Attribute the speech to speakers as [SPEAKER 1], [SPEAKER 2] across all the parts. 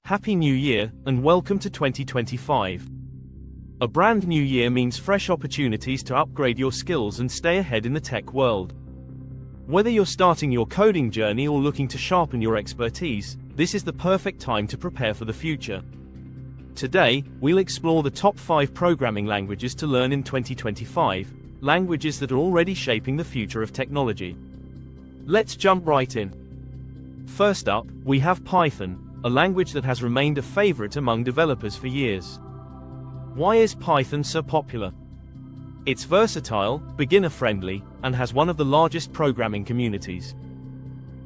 [SPEAKER 1] Happy New Year, and welcome to 2025. A brand new year means fresh opportunities to upgrade your skills and stay ahead in the tech world. Whether you're starting your coding journey or looking to sharpen your expertise, this is the perfect time to prepare for the future. Today, we'll explore the top 5 programming languages to learn in 2025, languages that are already shaping the future of technology. Let's jump right in. First up, we have Python, a language that has remained a favorite among developers for years. Why is Python so popular? It's versatile, beginner-friendly, and has one of the largest programming communities.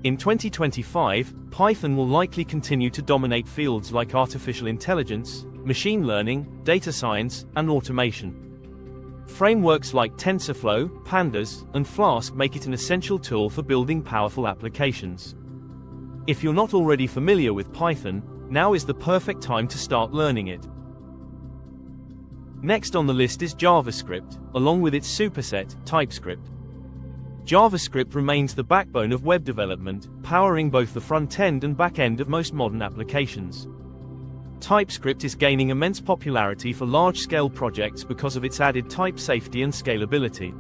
[SPEAKER 1] In 2025, Python will likely continue to dominate fields like artificial intelligence, machine learning, data science, and automation. Frameworks like TensorFlow, Pandas, and Flask make it an essential tool for building powerful applications. If you're not already familiar with Python, now is the perfect time to start learning it. Next on the list is JavaScript, along with its superset, TypeScript. JavaScript remains the backbone of web development, powering both the front end and back end of most modern applications. TypeScript is gaining immense popularity for large-scale projects because of its added type safety and scalability.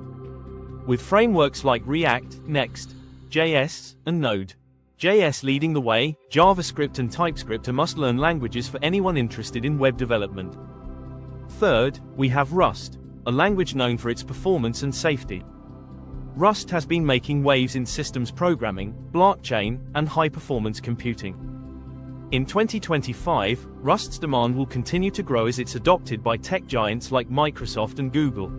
[SPEAKER 1] With frameworks like React, Next.js, and Node.js leading the way, JavaScript and TypeScript are must-learn languages for anyone interested in web development. Third, we have Rust, a language known for its performance and safety. Rust has been making waves in systems programming, blockchain, and high-performance computing. In 2025, Rust's demand will continue to grow as it's adopted by tech giants like Microsoft and Google.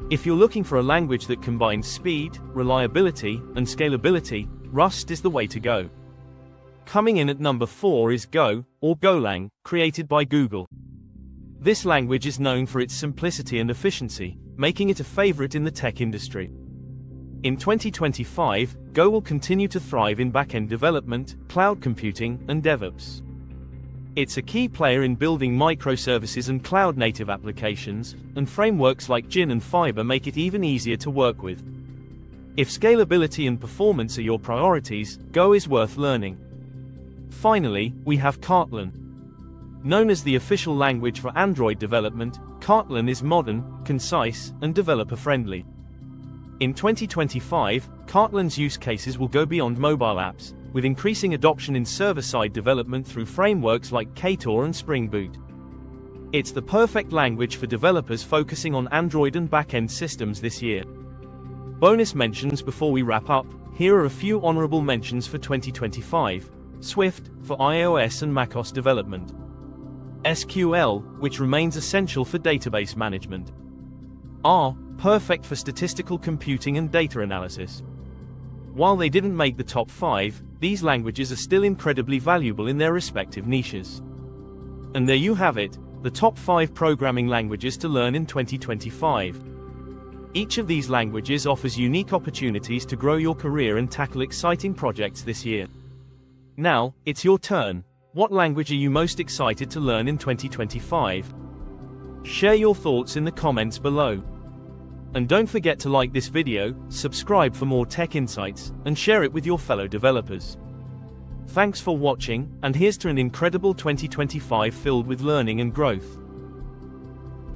[SPEAKER 1] If you're looking for a language that combines speed, reliability, and scalability, Rust is the way to go. Coming in at number 4 is Go, or Golang, created by Google. This language is known for its simplicity and efficiency, making it a favorite in the tech industry. In 2025, Go will continue to thrive in backend development, cloud computing, and DevOps. It's a key player in building microservices and cloud-native applications, and frameworks like Gin and Fiber make it even easier to work with. If scalability and performance are your priorities, Go is worth learning. Finally, we have Kotlin. Known as the official language for Android development, Kotlin is modern, concise, and developer-friendly. In 2025, Kotlin's use cases will go beyond mobile apps, with increasing adoption in server-side development through frameworks like Ktor and Spring Boot. It's the perfect language for developers focusing on Android and back-end systems this year. Bonus mentions before we wrap up, here are a few honorable mentions for 2025. Swift, for iOS and macOS development. SQL, which remains essential for database management. R, perfect for statistical computing and data analysis. While they didn't make the top 5, these languages are still incredibly valuable in their respective niches. And there you have it, the top 5 programming languages to learn in 2025. Each of these languages offers unique opportunities to grow your career and tackle exciting projects this year. Now, it's your turn. What language are you most excited to learn in 2025? Share your thoughts in the comments below. And don't forget to like this video, subscribe for more tech insights, and share it with your fellow developers. Thanks for watching, and here's to an incredible 2025 filled with learning and growth.